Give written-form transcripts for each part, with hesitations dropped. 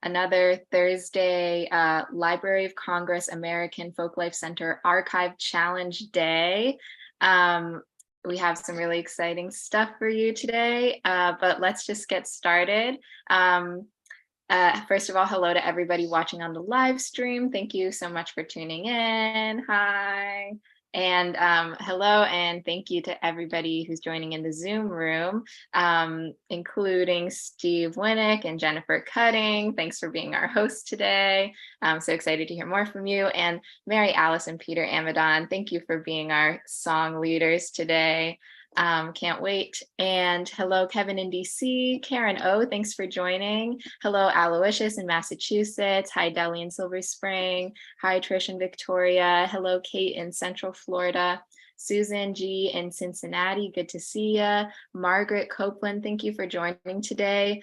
Another Thursday Library of Congress American Folklife Center Archive Challenge Day. We have some really exciting stuff for you today, but let's just get started. First of all, hello to everybody watching on the live stream. Thank you so much for tuning in. Hi. And hello, and thank you to everybody who's joining in the Zoom room, including Steve Winnick and Jennifer Cutting. Thanks for being our host today. I'm so excited to hear more from you. And Mary Alice and Peter Amidon, thank you for being our song leaders today. Can't wait. And hello, Kevin in DC. Karen O, thanks for joining. Hello, Aloysius in Massachusetts. Hi, Deli in Silver Spring. Hi, Trish in Victoria. Hello, Kate in Central Florida. Susan G in Cincinnati, good to see you. Margaret Copeland, thank you for joining today.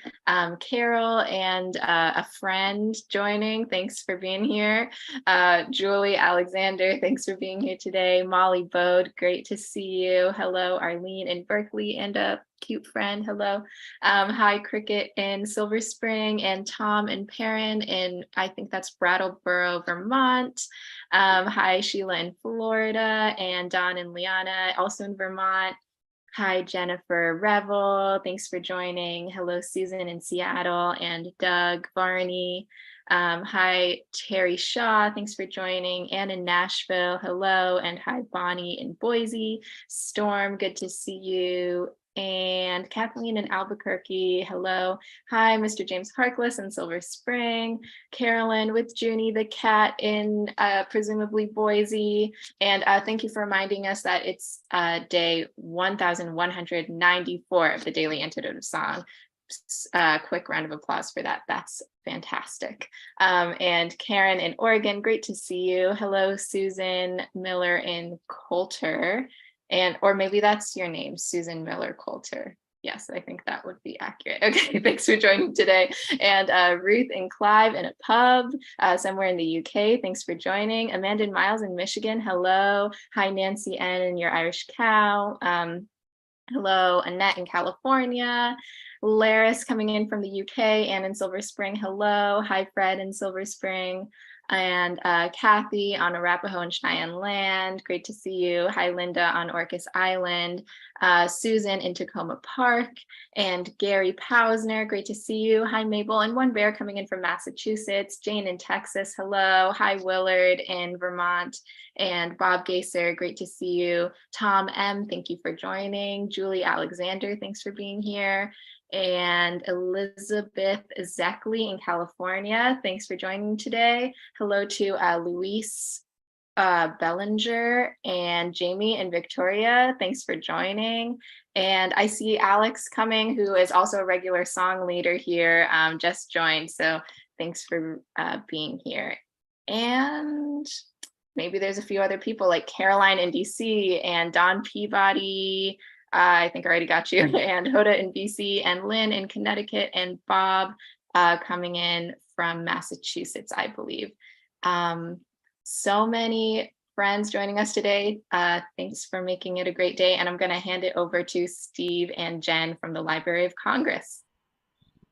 Carol and a friend joining, thanks for being here. Julie Alexander, thanks for being here today. Molly Bode, great to see you. Hello, Arlene in Berkeley and a cute friend, hello. Hi, Cricket in Silver Spring and Tom and Perrin in, I think that's Brattleboro, Vermont. Hi, Sheila in Florida and Don and Liana, also in Vermont. Hi, Jennifer Revel, thanks for joining. Hello, Susan in Seattle and Doug Varney. Hi, Terry Shaw, thanks for joining. Anne in Nashville, hello. And hi, Bonnie in Boise. Storm, good to see you. And Kathleen in Albuquerque, hello. Hi, Mr. James Harkless in Silver Spring. Carolyn with Junie the cat in presumably Boise. And thank you for reminding us that it's day 1194 of the Daily Antidote of Song. Quick round of applause for that. That's fantastic. And Karen in Oregon, great to see you. Hello, Susan Miller in Coulter. And, or maybe that's your name, Susan Miller Coulter. Yes, I think that would be accurate. Okay, thanks for joining today. And Ruth and Clive in a pub somewhere in the UK, thanks for joining. Amanda and Miles in Michigan, hello. Hi, Nancy N and your Irish cow. Hello, Annette in California. Laris coming in from the UK and in Silver Spring, hello. Hi, Fred in Silver Spring. And Kathy on Arapaho and Cheyenne land, great to see you. Hi, Linda on Orcas Island. Susan in Tacoma Park, and Gary Pausner, great to see you. Hi, Mabel and One Bear coming in from Massachusetts. Jane in Texas, hello. Hi, Willard in Vermont, and Bob Gaser, great to see you. Tom M, thank you for joining. Julie Alexander, thanks for being here. And Elizabeth Zeckley in California, thanks for joining today. Hello to Luis Bellinger and Jamie and Victoria, thanks for joining. And I see Alex coming, who is also a regular song leader here, just joined, so thanks for being here. And maybe there's a few other people like Caroline in DC and Don Peabody, I think I already got you, and Hoda in BC, and Lynn in Connecticut, and Bob coming in from Massachusetts, I believe. So many friends joining us today. Thanks for making it a great day, and I'm going to hand it over to Steve and Jen from the Library of Congress.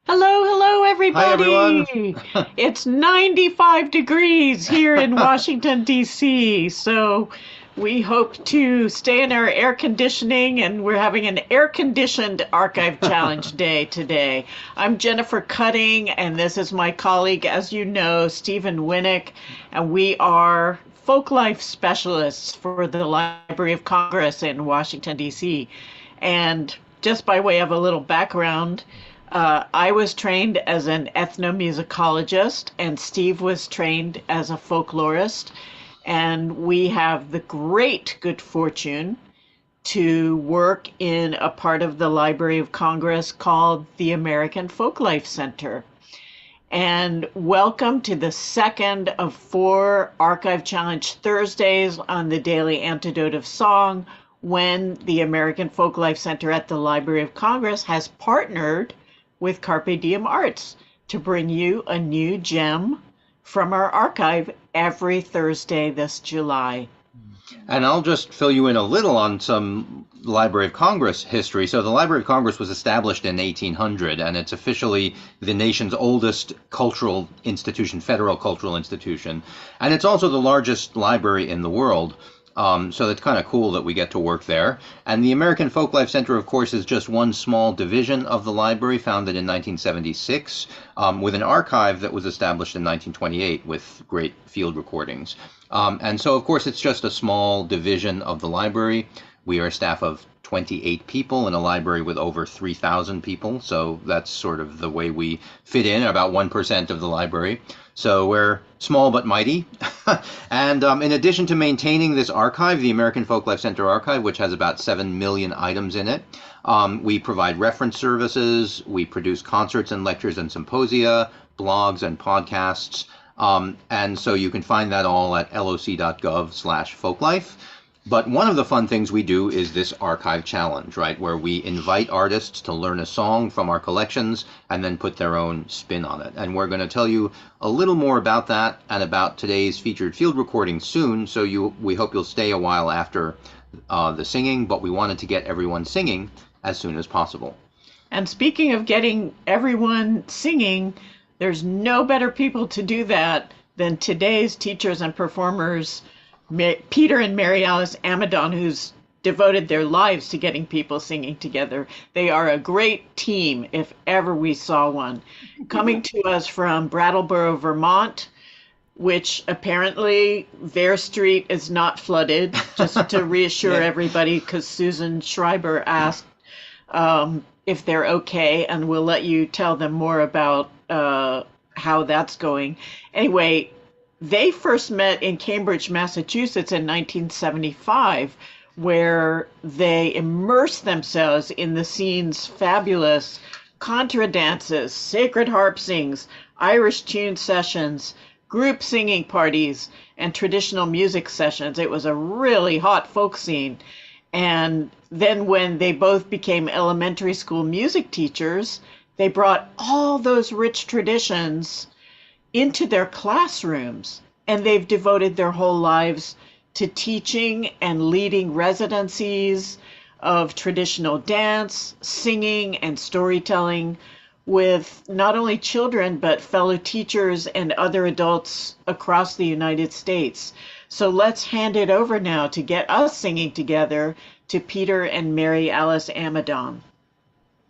Hello, everybody. Hi, everyone. It's 95 degrees here in Washington, D.C., so we hope to stay in our air conditioning, and we're having an air-conditioned Archive Challenge Day today. I'm Jennifer Cutting, and this is my colleague, as you know, Stephen Winnick, and we are folklife specialists for the Library of Congress in Washington, D.C. And just by way of a little background, I was trained as an ethnomusicologist, and Steve was trained as a folklorist. And we have the great good fortune to work in a part of the Library of Congress called the American Folklife Center. And welcome to the second of 4 Archive Challenge Thursdays on the Daily Antidote of Song, when the American Folklife Center at the Library of Congress has partnered with Carpe Diem Arts to bring you a new gem from our archive every Thursday this July. And I'll just fill you in a little on some Library of Congress history. So the Library of Congress was established in 1800, and it's officially the nation's oldest cultural institution, federal cultural institution. And it's also the largest library in the world. So it's kind of cool that we get to work there. And the American Folklife Center, of course, is just one small division of the library, founded in 1976, with an archive that was established in 1928 with great field recordings. And so, of course, it's just a small division of the library. We are a staff of 28 people in a library with over 3,000 people. So that's sort of the way we fit in, about 1% of the library. So we're small but mighty. And in addition to maintaining this archive, the American Folklife Center archive, which has about 7 million items in it, we provide reference services. We produce concerts and lectures and symposia, blogs and podcasts. And so you can find that all at loc.gov/folklife. But one of the fun things we do is this archive challenge, right, where we invite artists to learn a song from our collections and then put their own spin on it. And we're going to tell you a little more about that and about today's featured field recording soon. So we hope you'll stay a while after the singing, but we wanted to get everyone singing as soon as possible. And speaking of getting everyone singing, there's no better people to do that than today's teachers and performers, Peter and Mary Alice Amidon, who's devoted their lives to getting people singing together. They are a great team, if ever we saw one. Coming to us from Brattleboro, Vermont, which apparently their street is not flooded, just to reassure everybody, because Susan Schreiber asked if they're okay, and we'll let you tell them more about how that's going. Anyway, they first met in Cambridge, Massachusetts in 1975, where they immersed themselves in the scene's fabulous contra dances, sacred harp sings, Irish tune sessions, group singing parties, and traditional music sessions. It was a really hot folk scene. And then when they both became elementary school music teachers, they brought all those rich traditions into their classrooms, and they've devoted their whole lives to teaching and leading residencies of traditional dance, singing, and storytelling with not only children, but fellow teachers and other adults across the United States. So let's hand it over now to get us singing together to Peter and Mary Alice Amidon.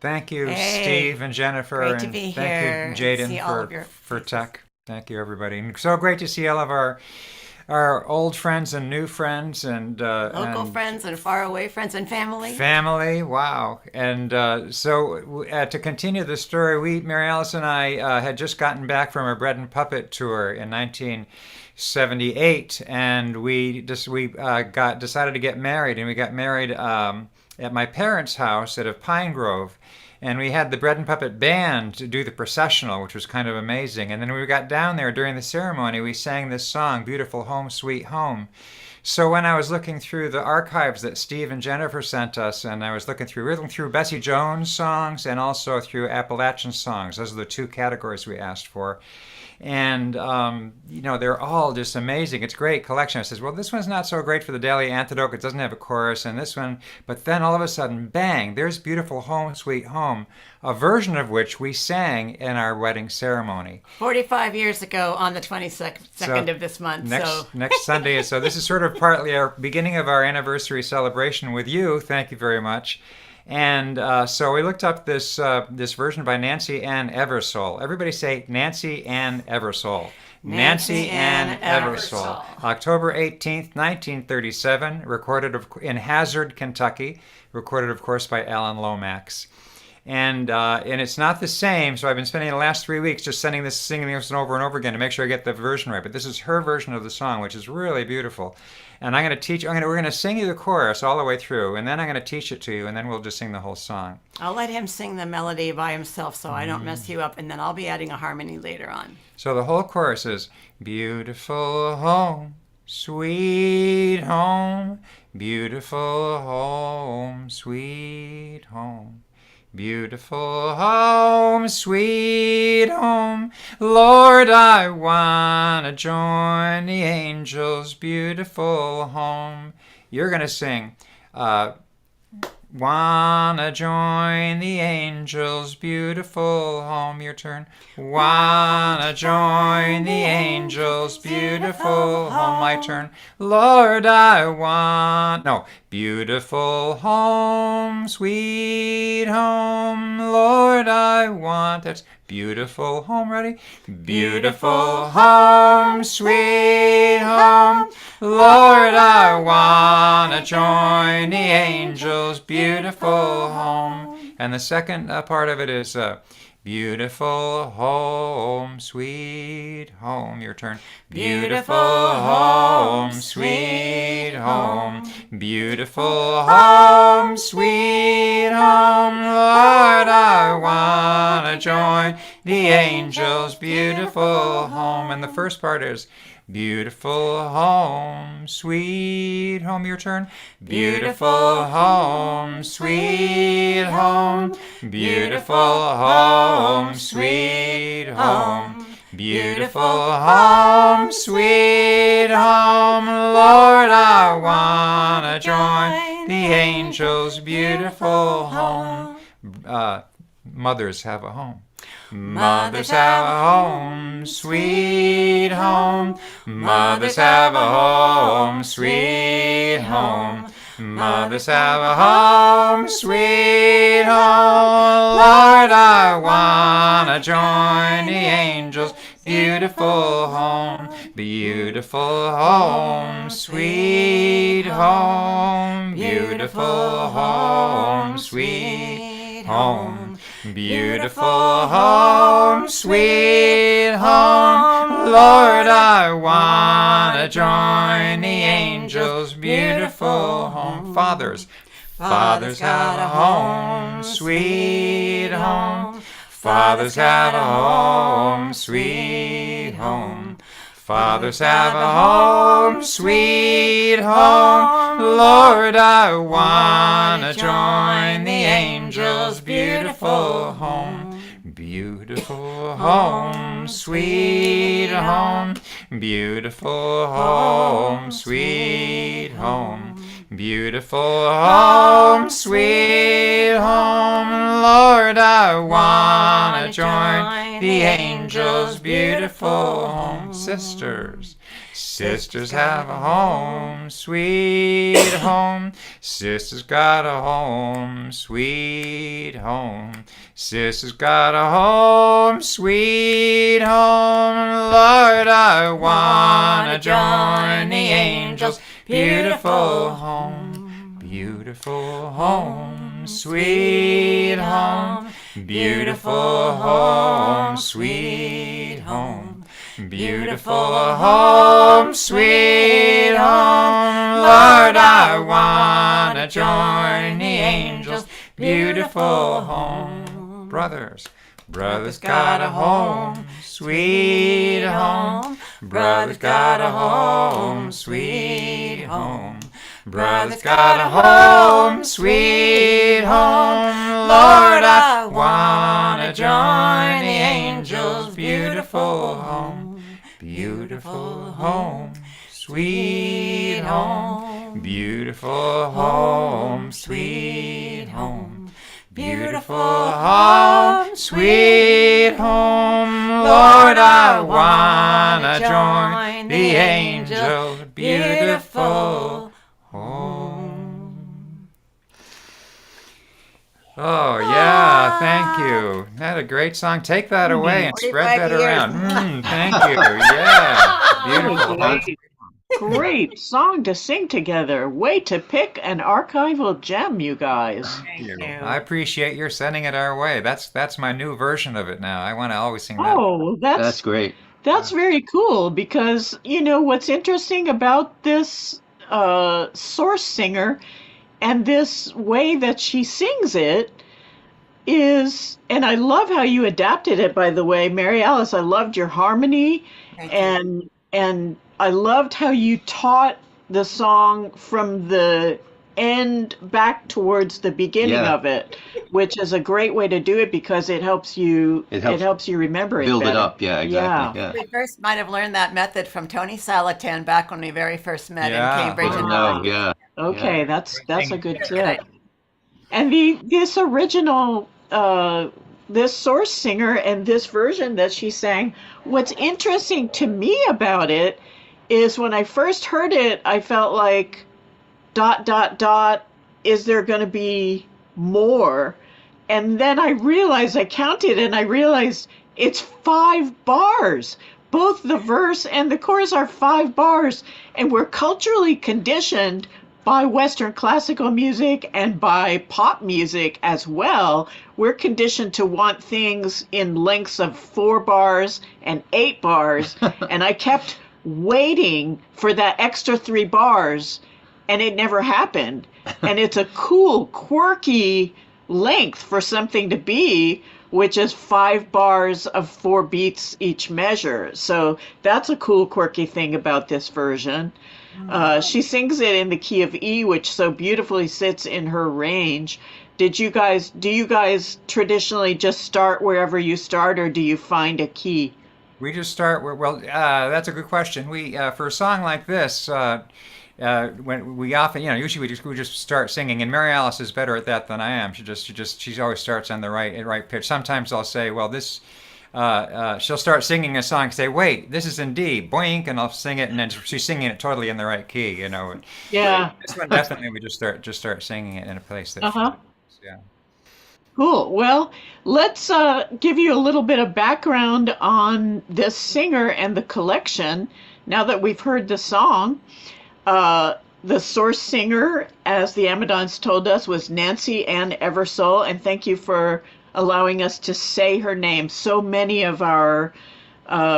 Thank you, Steve and Jennifer. Great to be here. Thank you, Jaden, for tech. Thank you, everybody. And so great to see all of our old friends and new friends and local friends and faraway friends and family. Family, wow. And so to continue the story, Mary Alice and I had just gotten back from a Bread and Puppet tour in 1978, and we decided to get married, and we got married at my parents' house at Pine Grove. And we had the Bread and Puppet Band to do the processional, which was kind of amazing. And then when we got down there during the ceremony, we sang this song, Beautiful Home, Sweet Home. So when I was looking through the archives that Steve and Jennifer sent us, and I was looking through Bessie Jones songs and also through Appalachian songs. Those are the two categories we asked for. And, they're all just amazing. It's a great collection. I says, well, this one's not so great for the Daily Antidote. It doesn't have a chorus. And this one, but then all of a sudden, bang, there's Beautiful Home, Sweet Home, a version of which we sang in our wedding ceremony. 45 years ago on the 22nd of this month. Next Sunday. So this is sort of partly our beginning of our anniversary celebration with you. Thank you very much. And so we looked up this version by Nancy Ann Eversole. Everybody say Nancy Ann Eversole. Nancy Ann Eversole. October 18th, 1937, recorded in Hazard, Kentucky. Recorded, of course, by Alan Lomax. And it's not the same, so I've been spending the last 3 weeks just singing this over and over again to make sure I get the version right. But this is her version of the song, which is really beautiful. And I'm going to teach. We're going to sing you the chorus all the way through, and then I'm going to teach it to you, and then we'll just sing the whole song. I'll let him sing the melody by himself, so I don't mess you up, and then I'll be adding a harmony later on. So the whole chorus is beautiful home, sweet home, beautiful home, sweet home. Beautiful home, sweet home. Lord, I want to join the angels. Beautiful home. You're going to sing. Wanna join the angels, beautiful home. Your turn. Wanna join the angels, beautiful home. My turn. Lord, I want. No. Beautiful home, sweet home. Lord, I want. That's beautiful home. Ready? Beautiful home, sweet home. Lord, I want to join the angels, beautiful home. And the second part of it is beautiful home, sweet home. Your turn. Beautiful home, sweet home. Beautiful home, sweet home. Lord, I want to join the angels, beautiful home. And the first part is beautiful home, sweet home. Your turn. Beautiful home, sweet home. Beautiful home, sweet home. Beautiful home, sweet home. Lord, I want to join the angels, beautiful home. Mothers have a home. Mothers have a home, sweet home. Mothers have a home, sweet home. Mothers have a home, sweet home. Lord, I want to join the angels, beautiful home. Beautiful home, sweet home. Beautiful home, sweet home. Beautiful home, sweet home. Lord, I want to join the angels, beautiful home. Fathers. Fathers have a home, sweet home. Fathers have a home, sweet home. Fathers have a home, sweet home. Lord, I want to join the angels, beautiful home. Beautiful home, sweet home. Beautiful home, sweet home. Beautiful home, sweet home. Lord, I want to join the angels, beautiful home. Sisters. Sisters have a home, sweet home. Sisters got a home, sweet home. Sisters got a home, sweet home. Lord, I want to join the angels, beautiful home. Beautiful home, sweet home. Beautiful home, sweet home. Beautiful home, sweet home. Lord, I want to join the angels, beautiful home. Brothers. Brothers got a home, sweet home. Brothers got a home, sweet home. Brothers got a home, sweet home. Lord, I want to join the angels, beautiful home. Beautiful home, sweet home. Beautiful home, sweet home. Beautiful home, sweet home. Lord, I want to join the angels, beautiful home. Oh, yeah, thank you. That's a great song. Take that away and spread that 45 years. around. Thank you. Yeah, beautiful. Great song to sing together. Way to pick an archival gem, you guys. Thank you. I appreciate your sending it our way. That's my new version of it now. I want to always sing that. Oh, well, That's great. that's very cool because you know what's interesting about this source singer and this way that she sings it is, and I love how you adapted it, by the way, Mary Alice. I loved your harmony, Thank you. and I loved how you taught the song from the end back towards the beginning Yeah. of it, which is a great way to do it because it helps you It helps remember it build it better. up. Yeah, exactly. Yeah. We first might have learned that method from Tony Salatan back when we very first met in Yeah. Cambridge. Oh And no. Yeah. Yeah. Okay, that's a good Good. tip. And this original this source singer and this version that she sang, what's interesting to me about it is when I first heard it, I felt like dot dot dot, is there going to be more? And then I counted and I realized it's 5 bars. Both the verse and the chorus are 5 bars, and we're culturally conditioned by Western classical music and by pop music as well. We're conditioned to want things in lengths of 4 bars and 8 bars. And I kept waiting for that extra 3 bars, and it never happened. And it's a cool, quirky length for something to be, which is 5 bars of 4 beats each measure. So that's a cool, quirky thing about this version. She sings it in the key of E, which so beautifully sits in her range. Do you guys traditionally just start wherever you start, or do you find a key? We just start. Well, that's a good question. We for a song like this, when we often, usually we just start singing, and Mary Alice is better at that than I am. She always starts on the right pitch. Sometimes I'll say, well, this. She'll start singing a song, say, wait, this is in D, boink, and I'll sing it, and then she's singing it totally in the right key, Yeah. This one definitely we just start singing it in a place that Uh-huh. fits, yeah. Cool. Well, let's give you a little bit of background on this singer and the collection. Now that we've heard the song, the source singer, as the Amidons told us, was Nancy Ann Eversole, and thank you for allowing us to say her name. So many of our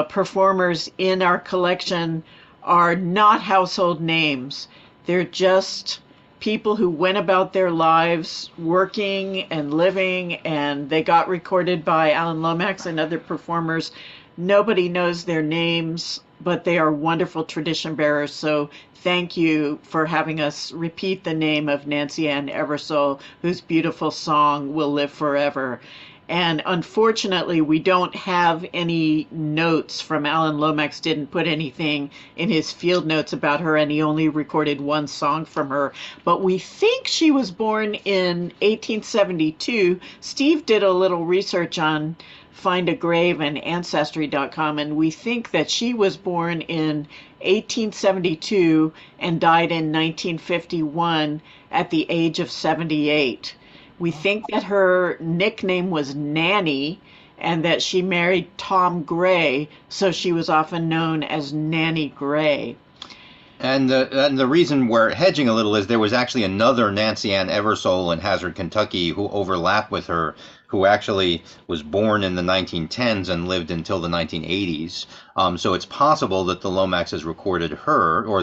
performers in our collection are not household names. They're just people who went about their lives working and living, and they got recorded by Alan Lomax and other performers. Nobody knows their names, but they are wonderful tradition bearers. So thank you for having us repeat the name of Nancy Ann Eversole, whose beautiful song will live forever. And unfortunately, we don't have any notes from Alan Lomax, didn't put anything in his field notes about her, and he only recorded 1 song from her. But we think she was born in 1872. Steve did a little research on Find a Grave and Ancestry.com, and we think that she was born in 1872 and died in 1951 at the age of 78. We think that her nickname was Nanny and that she married Tom Gray, so she was often known as Nanny Gray. And the reason we're hedging a little is there was actually another Nancy Ann Eversole in Hazard, Kentucky, who overlapped with her, who actually was born in the 1910s and lived until the 1980s. So it's possible that the Lomaxes recorded her, or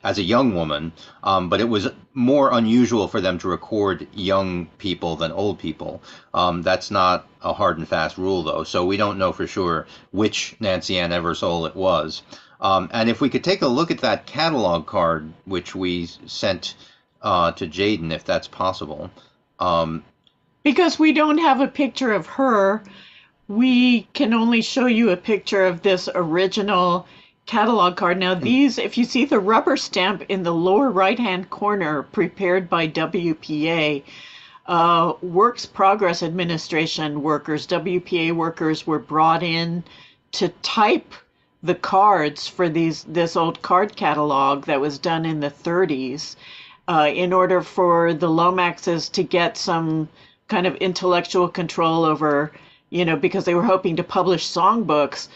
as a young woman. But it was more unusual for them to record young people than old people. That's not a hard and fast rule, though. So we don't know for sure which Nancy Ann Eversole it was. And if we could take a look at that catalog card, which we sent to Jaden, if that's possible. Because we don't have a picture of her, we can only show you a picture of this original catalog card. Now these, if you see the rubber stamp in the lower right-hand corner, prepared by WPA, Works Progress Administration workers, WPA workers, were brought in to type the cards for this old card catalog that was done in the 30s in order for the Lomaxes to get some kind of intellectual control over, because they were hoping to publish songbooks.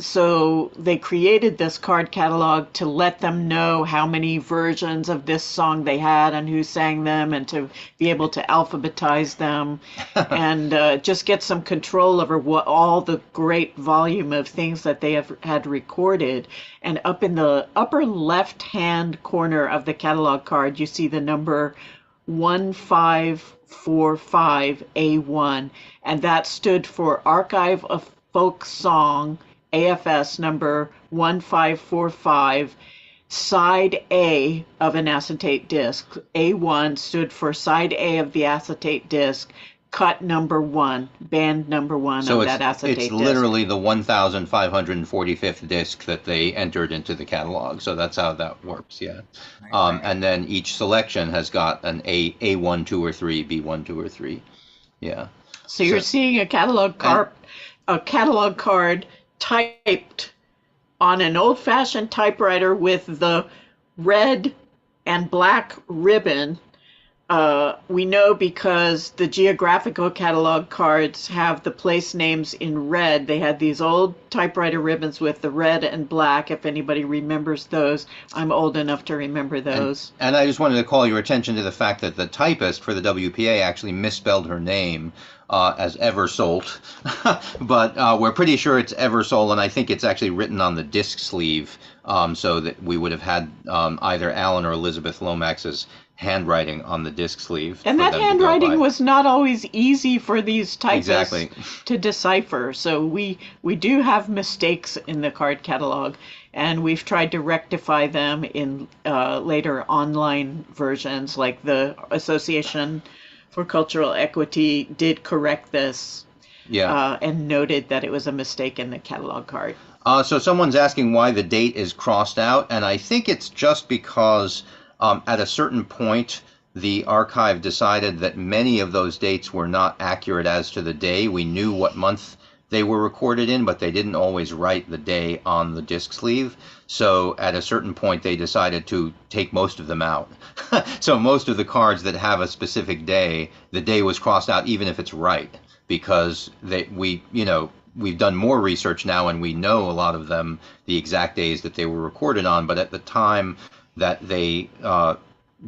So they created this card catalog to let them know how many versions of this song they had and who sang them, and to be able to alphabetize them and just get some control over all the great volume of things that they had recorded. And up in the upper left-hand corner of the catalog card, you see the number 1545A1, and that stood for Archive of Folk Song, AFS number 1545. side A of an acetate disc. A1 stood for side A of the acetate disc, cut number 1, band number 1 So of that acetate it's disc. literally the 1,545th disc that they entered into the catalog. So that's how that works, yeah. And then each selection has got an A1, 2, or 3, B1, 2, or 3. Yeah. So you're seeing a catalog card typed on an old-fashioned typewriter with the red and black ribbon. We know because the geographical catalog cards have the place names in red. They had these old typewriter ribbons with the red and black, if anybody remembers those. I'm old enough to remember those. And I just wanted to call your attention to the fact that the typist for the WPA actually misspelled her name as Eversolt, but we're pretty sure it's Eversole, and I think it's actually written on the disc sleeve, so that we would have had either Alan or Elizabeth Lomax's handwriting on the disc sleeve. And that handwriting was not always easy for these typists Exactly. to decipher. So we do have mistakes in the card catalog, and we've tried to rectify them in later online versions, like the Association for Cultural Equity did correct this, and noted that it was a mistake in the catalog card. So someone's asking why the date is crossed out, and I think it's just because at a certain point the archive decided that many of those dates were not accurate as to the day. We knew what month they were recorded in, but they didn't always write the day on the disc sleeve. So at a certain point they decided to take most of them out. So most of the cards that have a specific day, the day was crossed out even if it's right, because we've done more research now and we know a lot of them, the exact days that they were recorded on, but at the time that they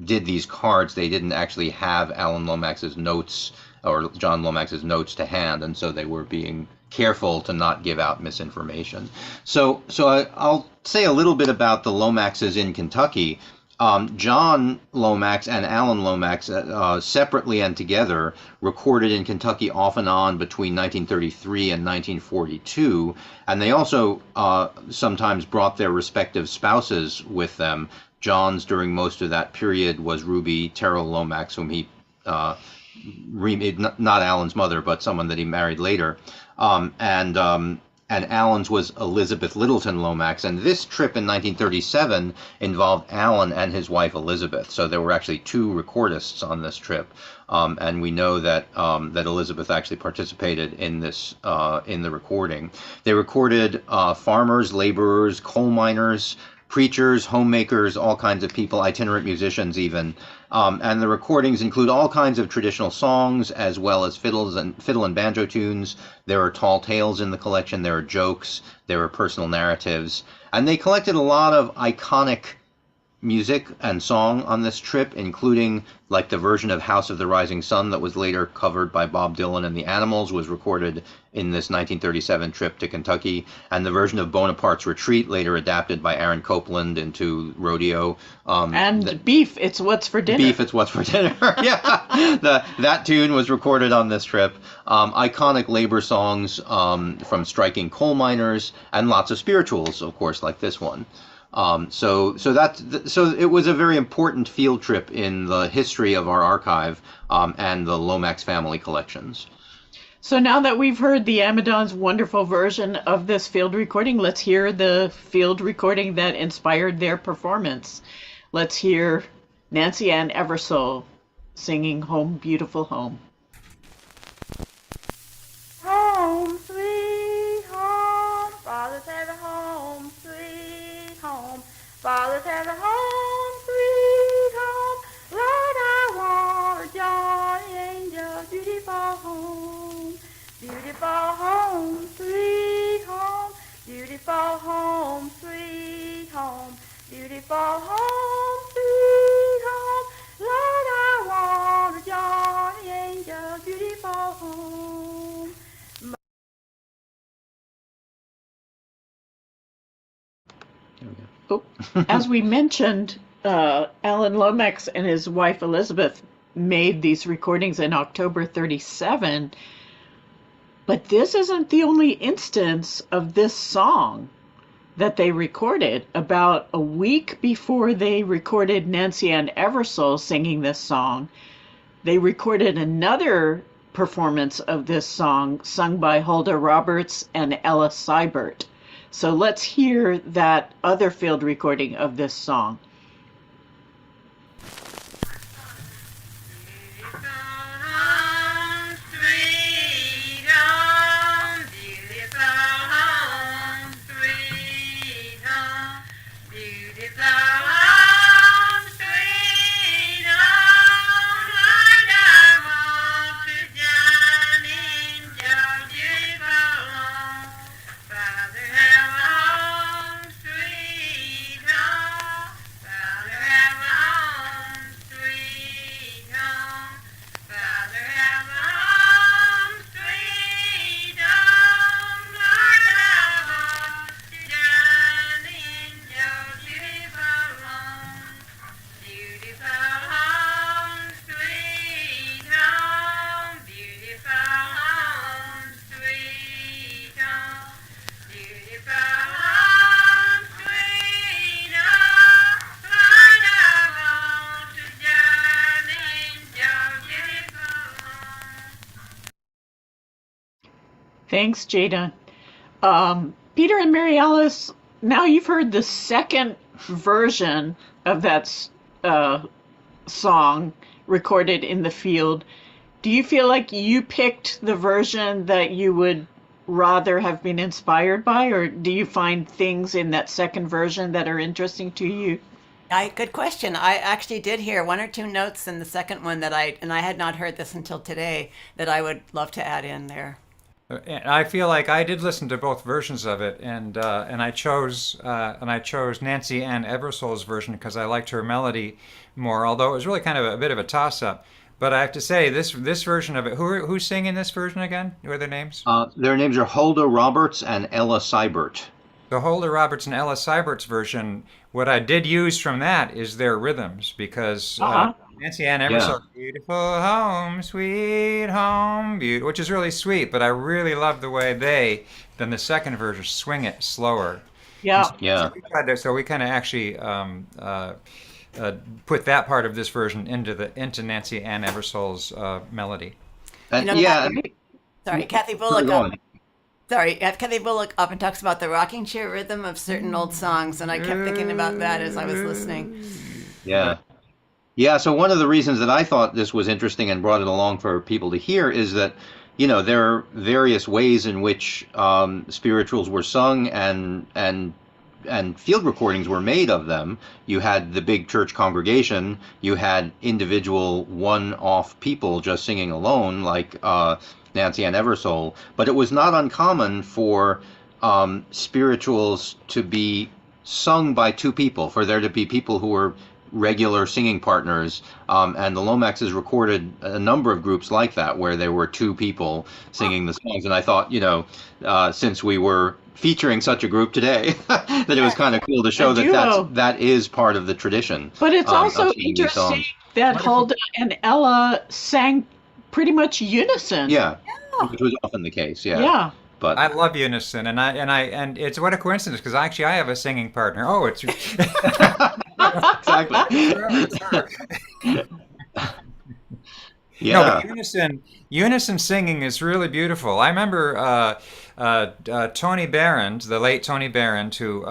did these cards, they didn't actually have Alan Lomax's notes or John Lomax's notes to hand, and so they were being careful to not give out misinformation. So I'll say a little bit about the Lomaxes in Kentucky. John Lomax and Alan Lomax, separately and together, recorded in Kentucky off and on between 1933 and 1942, and they also sometimes brought their respective spouses with them. John's, during most of that period, was Ruby Terrell Lomax, whom he not Alan's mother, but someone that he married later. And Alan's was Elizabeth Littleton Lomax, and this trip in 1937 involved Alan and his wife Elizabeth. So there were actually two recordists on this trip, and we know that that Elizabeth actually participated in this in the recording. They recorded farmers, laborers, coal miners, preachers, homemakers, all kinds of people, itinerant musicians even. And the recordings include all kinds of traditional songs, as well as fiddle and banjo tunes. There are tall tales in the collection. There are jokes. There are personal narratives. And they collected a lot of iconic music and song on this trip, including like the version of House of the Rising Sun that was later covered by Bob Dylan and the Animals, was recorded in this 1937 trip to Kentucky, and the version of Bonaparte's Retreat, later adapted by Aaron Copland into Rodeo. Beef, It's What's for Dinner. Beef, It's What's for Dinner. Yeah, that tune was recorded on this trip. Iconic labor songs from striking coal miners, and lots of spirituals, of course, like this one. So it was a very important field trip in the history of our archive and the Lomax family collections. So now that we've heard the Amidon's wonderful version of this field recording, let's hear the field recording that inspired their performance. Let's hear Nancy Ann Eversole singing Home, Beautiful Home. Home, sweet home, fathers have a home, sweet home. Fathers have a home, sweet home. Lord, I want a Johnny Angel, beautiful home. Beautiful home, sweet home. Beautiful home, sweet home. Beautiful home, sweet home. Lord, I want a Johnny Angel, beautiful home. As we mentioned, Alan Lomax and his wife Elizabeth made these recordings in October 37, but this isn't the only instance of this song that they recorded about a week before they recorded Nancy Ann Eversole singing this song. They recorded another performance of this song sung by Huldah Roberts and Ella Seibert. So let's hear that other field recording of this song. Thanks, Jada. Peter and Mary Alice, now you've heard the second version of that song recorded in the field. Do you feel like you picked the version that you would rather have been inspired by, or do you find things in that second version that are interesting to you? Good question. I actually did hear one or two notes in the second one that I had not heard this until today, that I would love to add in there. And I feel like I did listen to both versions of it, and I chose Nancy Ann Eversole's version because I liked her melody more. Although it was really kind of a bit of a toss-up. But I have to say, this version of it, who's singing this version again? Who are their names? Their names are Huldah Roberts and Ella Seibert. The Huldah Roberts and Ella Seibert's version, what I did use from that is their rhythms, because Nancy Ann Eversole, beautiful home, sweet home, which is really sweet, but I really love the way then the second version, swing it slower. Yeah. So we kind of actually put that part of this version into Nancy Ann Eversole's melody. Kathy Bullock. Kathy Bullock often talks about the rocking chair rhythm of certain old songs, and I kept thinking about that as I was listening. Yeah, so one of the reasons that I thought this was interesting and brought it along for people to hear is that, there are various ways in which spirituals were sung and field recordings were made of them. You had the big church congregation, you had individual one-off people just singing alone, like Nancy Ann Eversole, but it was not uncommon for spirituals to be sung by two people, for there to be people who were regular singing partners, and the Lomaxes recorded a number of groups like that where there were two people singing the songs. And I thought, since we were featuring such a group today, that it was kind of cool to show that is part of the tradition. But it's also interesting that Huldah and Ella sang pretty much unison. Yeah, which was often the case. Yeah. But I love unison, and it's what a coincidence, because actually I have a singing partner. Oh, it's exactly. No, but unison singing is really beautiful. I remember Tony Barrand, the late Tony Barrand, who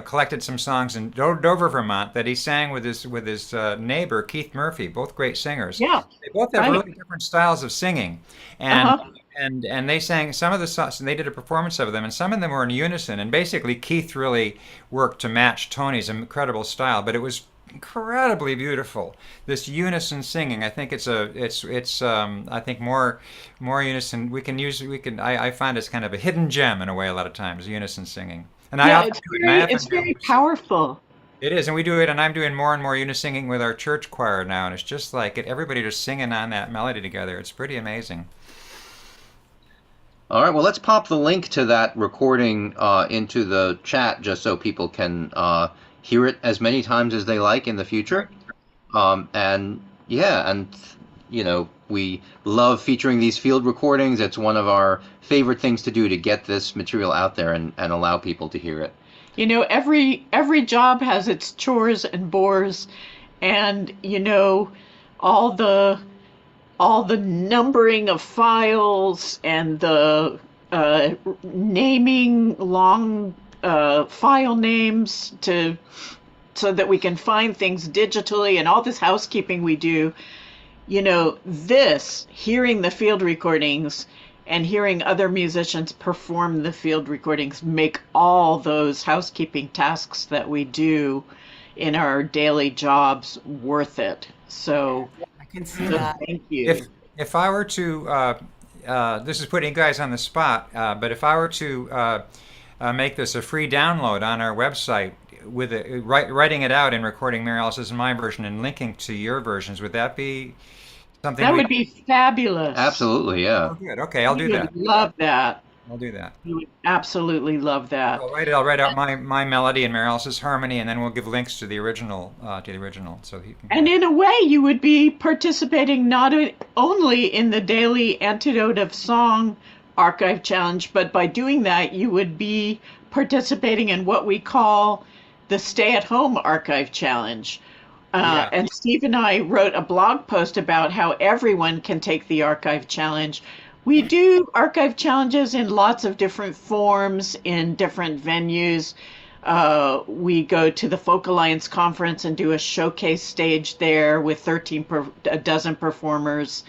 collected some songs in Dover, Vermont, that he sang with his neighbor Keith Murphy, both great singers. Yeah, they both have really different styles of singing, and they sang some of the songs, and they did a performance of them, and some of them were in unison. And basically, Keith really worked to match Tony's incredible style, but it was incredibly beautiful. This unison singing, I think it's I think more unison. I find it's kind of a hidden gem in a way a lot of times, unison singing. And it's very powerful. It is, and we do it, and I'm doing more and more unison singing with our church choir now, and it's just like everybody just singing on that melody together. It's pretty amazing. All right, well, let's pop the link to that recording into the chat just so people can hear it as many times as they like in the future. We love featuring these field recordings. It's one of our favorite things to do, to get this material out there and allow people to hear it. You know, every job has its chores and bores, and you know, all the all the numbering of files and the naming long file names to so that we can find things digitally and all this housekeeping we do. You know, this hearing the field recordings and hearing other musicians perform the field recordings make all those housekeeping tasks that we do in our daily jobs worth it. So, I can see that. thank you. If I were to, this is putting you guys on the spot, but if I were to make this a free download on our website with writing it out and recording Mary Alice's and my version and linking to your versions, would that be something? That would be fabulous. Absolutely, yeah. Oh, good. Okay, I'll do We that. would love that. I'll do that. We would absolutely love that. I'll write out my melody and Mary Alice's harmony, and then we'll give links to the original, so he can. And in a way, you would be participating not only in the daily Antidote of Song Archive Challenge, but by doing that, you would be participating in what we call the Stay at Home Archive Challenge. Yeah. And Steve and I wrote a blog post about how everyone can take the Archive Challenge. We do archive challenges in lots of different forms, in different venues. We go to the Folk Alliance Conference and do a showcase stage there with a dozen performers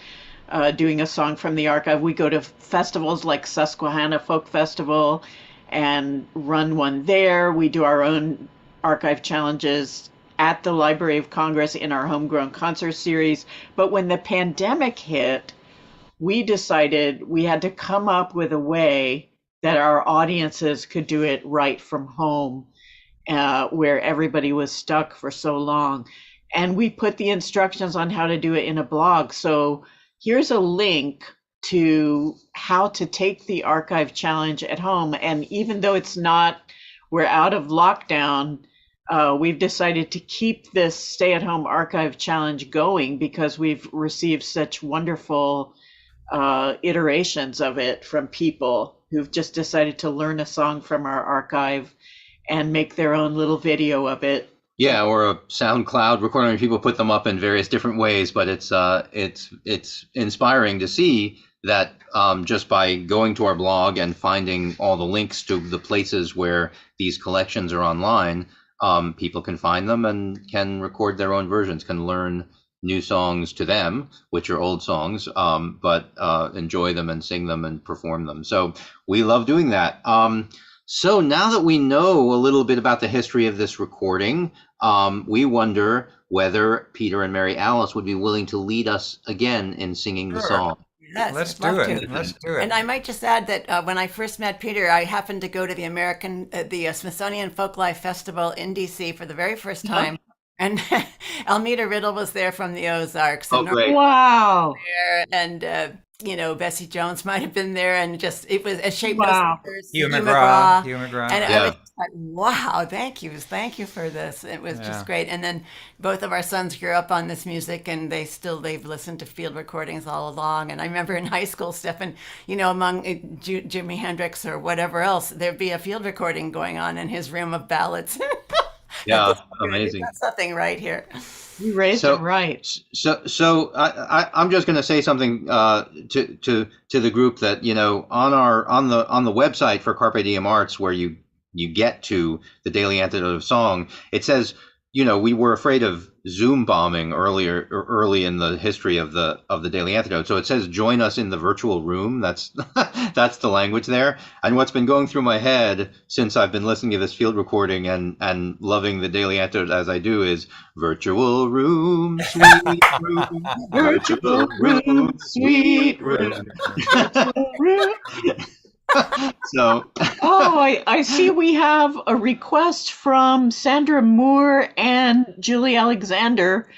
doing a song from the archive. We go to festivals like Susquehanna Folk Festival and run one there. We do our own archive challenges at the Library of Congress in our Homegrown Concert Series. But when the pandemic hit, we decided we had to come up with a way that our audiences could do it right from home, where everybody was stuck for so long. And we put the instructions on how to do it in a blog. So here's a link to how to take the archive challenge at home. And even though we're out of lockdown, we've decided to keep this stay-at-home archive challenge going because we've received such wonderful iterations of it from people who've just decided to learn a song from our archive and make their own little video of it. Yeah, or a SoundCloud recording. I mean, people put them up in various different ways, but it's inspiring to see that just by going to our blog and finding all the links to the places where these collections are online, people can find them and can record their own versions, can learn new songs to them, which are old songs, but enjoy them and sing them and perform them. So we love doing that. So now that we know a little bit about the history of this recording, we wonder whether Peter and Mary Alice would be willing to lead us again in singing the Sure. song. Yes, Let's I'd do love it. to. Let's do it. And I might just add that when I first met Peter, I happened to go to the Smithsonian Folklife Festival in DC for the very first time. And Almeda Riddle was there from the Ozarks. Oh, And great. Wow. there, and Bessie Jones might have been there, and just it was a shape. Wow. Hugh McGraw. And Yeah. I was just like, wow, thank you for this. It was Yeah. just great. And then both of our sons grew up on this music, and they've listened to field recordings all along. And I remember in high school, Stephen, among Jimi Hendrix or whatever else, there'd be a field recording going on in his room of ballads. Yeah, amazing. Got something right here. You raised So- it right. So I'm just going to say something to the group that on the website for Carpe Diem Arts, where you get to the Daily Antidote of Song, it says we were afraid of Zoom bombing early in the history of the Daily Antidote. So it says join us in the virtual room. That's that's the language there. And what's been going through my head since I've been listening to this field recording and loving the Daily Antidote as I do is virtual room, sweet room, virtual room, sweet room. So Oh, I see we have a request from Sandra Moore and Julie Alexander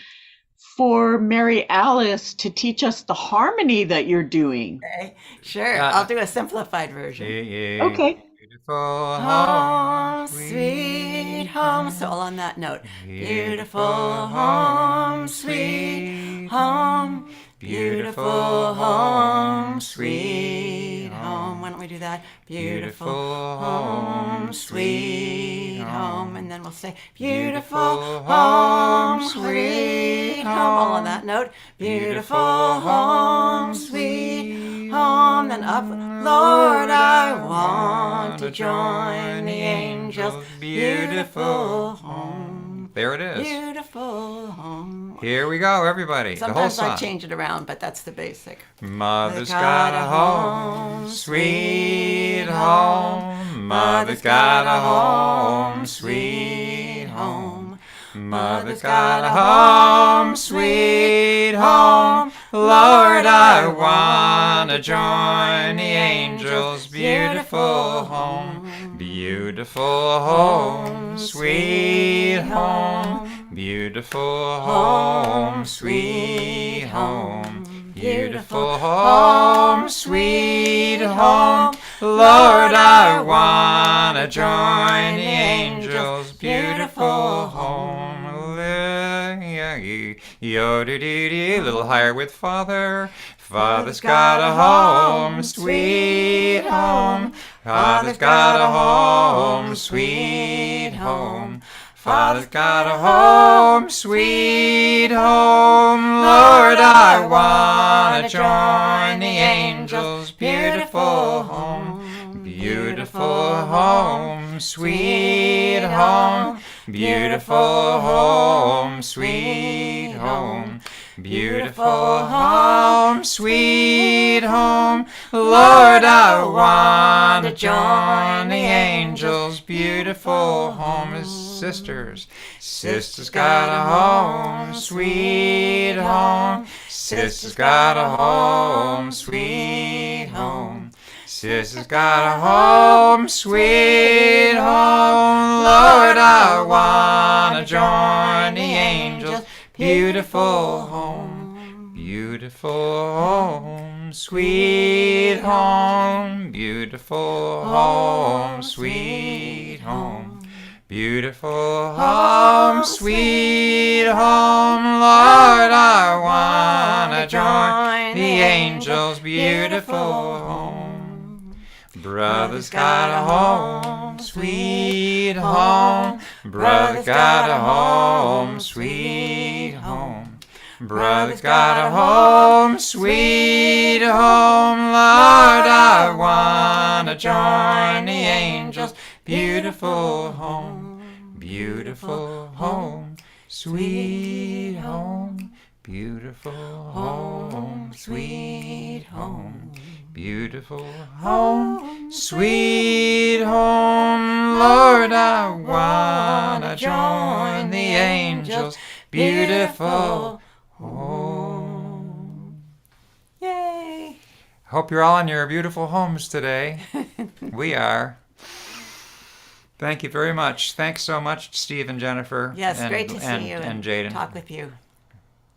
for Mary Alice to teach us the harmony that you're doing. Okay, sure. I'll do a simplified version. Okay. Beautiful Home, sweet home. So all on that note. Beautiful home, sweet home. Beautiful home, sweet home. Why don't we do that? Beautiful home, sweet home. And then we'll say, beautiful home, sweet home. All on that note. Beautiful home, sweet home. Then up, Lord, I want to join the angels. Beautiful home. There it is. Beautiful home. Here we go, everybody. The whole Sometimes song. I change it around, but that's the basic. Mother's got a home, sweet home. Mother's got a home, sweet home. Mother's got a home, sweet home. Lord, I want to join the angels. Beautiful home, beautiful home, sweet home. Beautiful home, sweet home. Beautiful home, sweet home. Lord, I want to join the angels. Beautiful home. Yo-do-do-do, a little higher with Father. Father's got a home, sweet home. Father's got a home, sweet home. Father's got a home, sweet home. Lord, I want to join the angels. Beautiful home, beautiful home, sweet home. Beautiful home, sweet home. Beautiful home, sweet home. Lord, I want to join the angels. Beautiful home is sisters. Sisters got a home, sweet home. Sisters got a home, sweet home. Sisters got a home, sweet home. Lord, I want to join the angels. Beautiful home, beautiful home, sweet home. Beautiful home, sweet home. Beautiful home, sweet home. Lord, I want to join the angels. Beautiful home. Brother's got a home, sweet home. Brother's got a home, sweet home. Brother's got a home, sweet home. Lord, I want to join the angels. Beautiful home, beautiful home, sweet home. Beautiful home, sweet home. Beautiful home, sweet home. Lord, I want to join the angels. Beautiful home. Yay! Hope you're all in your beautiful homes today. We are. Thank you very much. Thanks so much, Steve and Jennifer. Yes, and, great to see you and Jaden. talk with you.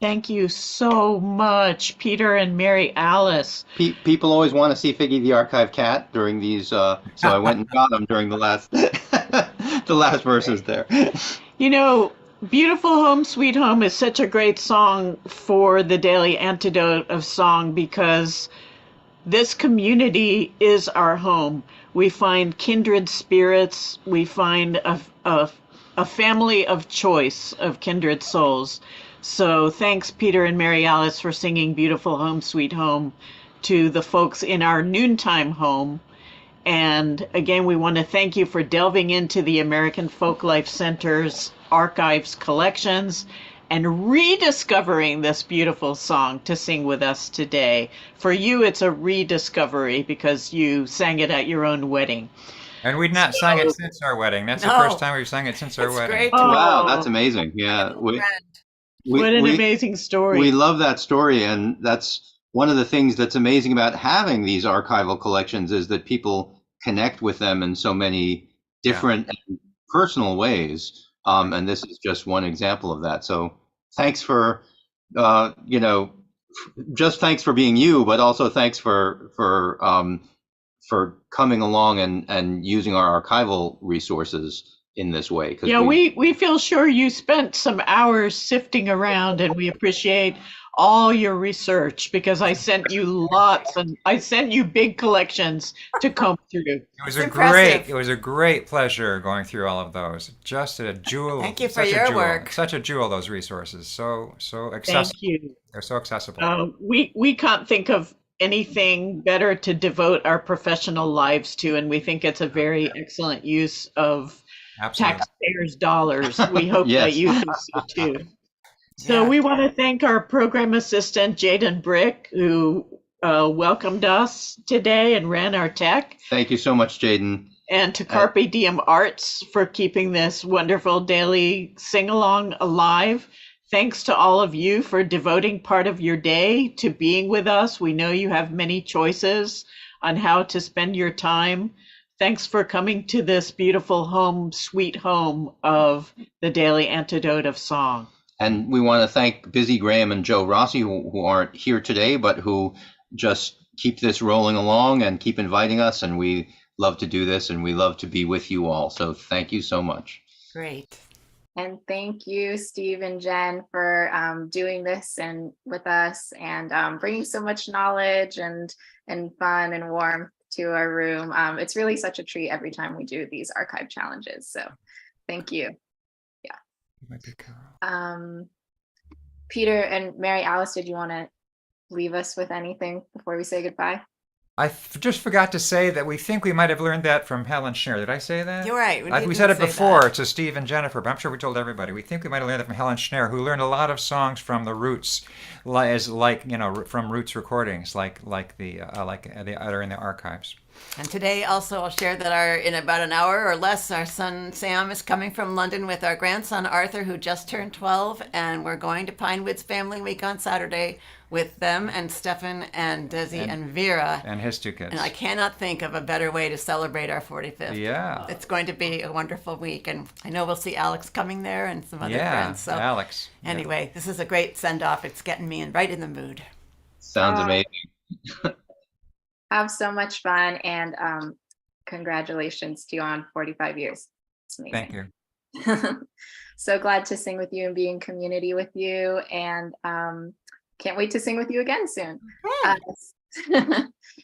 Thank you so much, Peter and Mary Alice. People always want to see Figgy the Archive Cat during these, so I went and got them during the last, the last verses there. You know, Beautiful Home, Sweet Home is such a great song for the Daily Antidote of Song because this community is our home. We find kindred spirits. We find a family of choice of kindred souls. So thanks, Peter and Mary Alice, for singing Beautiful Home, Sweet Home to the folks in our noontime home. And again, we want to thank you for delving into the American Folklife Center's archives collections and rediscovering this beautiful song to sing with us today. For you, it's a rediscovery because you sang it at your own wedding. And we'd not sung it since our wedding. That's the first time we've sung it since our It's wedding. great. Wow, that's amazing. Yeah. What an amazing story. We love that story, and that's one of the things that's amazing about having these archival collections is that people connect with them in so many different and personal ways. And this is just one example of that. So thanks for, just thanks for being you, but also thanks for coming along and using our archival resources in this way. 'Cause Yeah, we feel sure you spent some hours sifting around, and we appreciate all your research because I sent you lots, and I sent you big collections to comb through. It was It's a great, impressive. it was a great pleasure going through all of those. Just a jewel, Thank you for such a your jewel, work. such a jewel. Those resources, so Thank accessible. you. They're so accessible. We can't think of anything better to devote our professional lives to, and we think it's a very excellent use of Absolutely. taxpayers' dollars. We hope that Yes. you think so too. So Yeah. we want to thank our program assistant, Jaden Brick, who welcomed us today and ran our tech, Thank you so much, Jaden. and to Carpe Diem Arts for keeping this wonderful daily sing-along alive. Thanks to all of you for devoting part of your day to being with us. We know you have many choices on how to spend your time. Thanks for coming to this beautiful home, sweet home of the Daily Antidote of Song. And we want to thank Busy Graham and Joe Rossi, who aren't here today, but who just keep this rolling along and keep inviting us. And we love to do this, and we love to be with you all. So thank you so much. Great. And thank you, Steve and Jen, for doing this and with us, and bringing so much knowledge and fun and warmth to our room. It's really such a treat every time we do these archive challenges. So thank you. Peter and Mary Alice, did you want to leave us with anything before we say goodbye? Just forgot to say that we think we might have learned that from Helen Schneer. Did I say that? You're right. We said it before to Steve and Jennifer, but I'm sure we told everybody. We think we might have learned that from Helen Schneer, who learned a lot of songs from the Roots, from Roots recordings, like the are in the archives. And today also I'll share that in about an hour or less, our son Sam is coming from London with our grandson Arthur, who just turned 12, and we're going to Pinewoods Family Week on Saturday with them and Stefan and Desi and Vera. And his two kids. And I cannot think of a better way to celebrate our 45th. Yeah. It's going to be a wonderful week, and I know we'll see Alex coming there and some other friends. So Alex. Anyway, This is a great send-off. It's getting me right in the mood. Sounds amazing. Have so much fun, and congratulations to you on 45 years. It's amazing. Thank you. So glad to sing with you and be in community with you, and can't wait to sing with you again soon.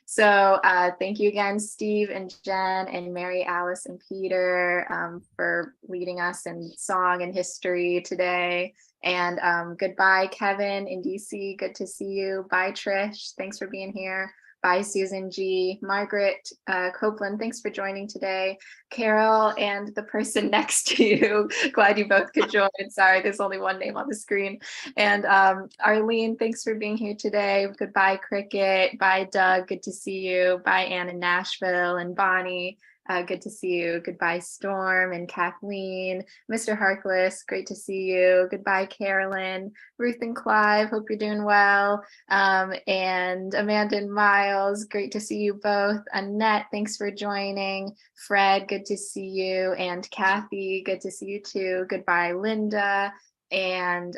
So thank you again, Steve and Jen and Mary Alice and Peter, for leading us in song and history today. And goodbye, Kevin in DC. Good to see you. Bye, Trish. Thanks for being here. Bye, Susan G. Margaret Copeland, thanks for joining today. Carol and the person next to you, glad you both could join. Sorry, there's only one name on the screen. And Arlene, thanks for being here today. Goodbye, Cricket. Bye, Doug. Good to see you. Bye, Ann in Nashville. And Bonnie, good to see you. Goodbye, Storm and Kathleen. Mr. Harkless, great to see you. Goodbye, Carolyn. Ruth and Clive, hope you're doing well. And Amanda and Miles, great to see you both. Annette, thanks for joining. Fred, good to see you. And Kathy, good to see you too. Goodbye, Linda. And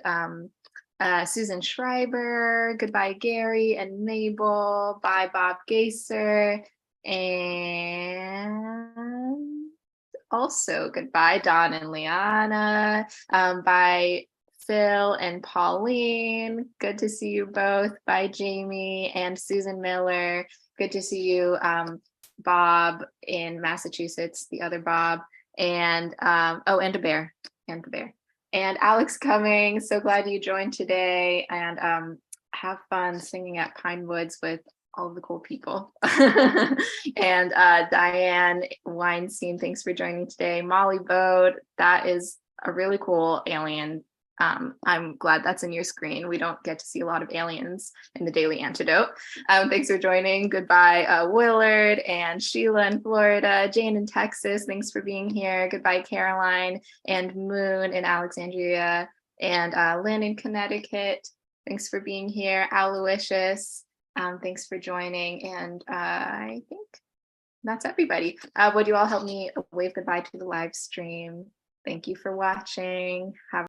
Susan Schreiber. Goodbye, Gary and Mabel. Bye, Bob Gaser. And also goodbye, Don and Liana. Bye, Phil and Pauline. Good to see you both. Bye, Jamie and Susan Miller. Good to see you, Bob in Massachusetts, the other Bob. And and the bear. And Alex Cumming, so glad you joined today. And have fun singing at Pinewoods with all of the cool people. And Diane Weinstein, thanks for joining today. Molly Bode, that is a really cool alien. I'm glad that's in your screen. We don't get to see a lot of aliens in the Daily Antidote. Thanks for joining. Goodbye, Willard and Sheila in Florida, Jane in Texas, thanks for being here. Goodbye, Caroline and Moon in Alexandria, and Lynn in Connecticut, thanks for being here. Aloysius, thanks for joining. And I think that's everybody. Would you all help me wave goodbye to the live stream? Thank you for watching. Have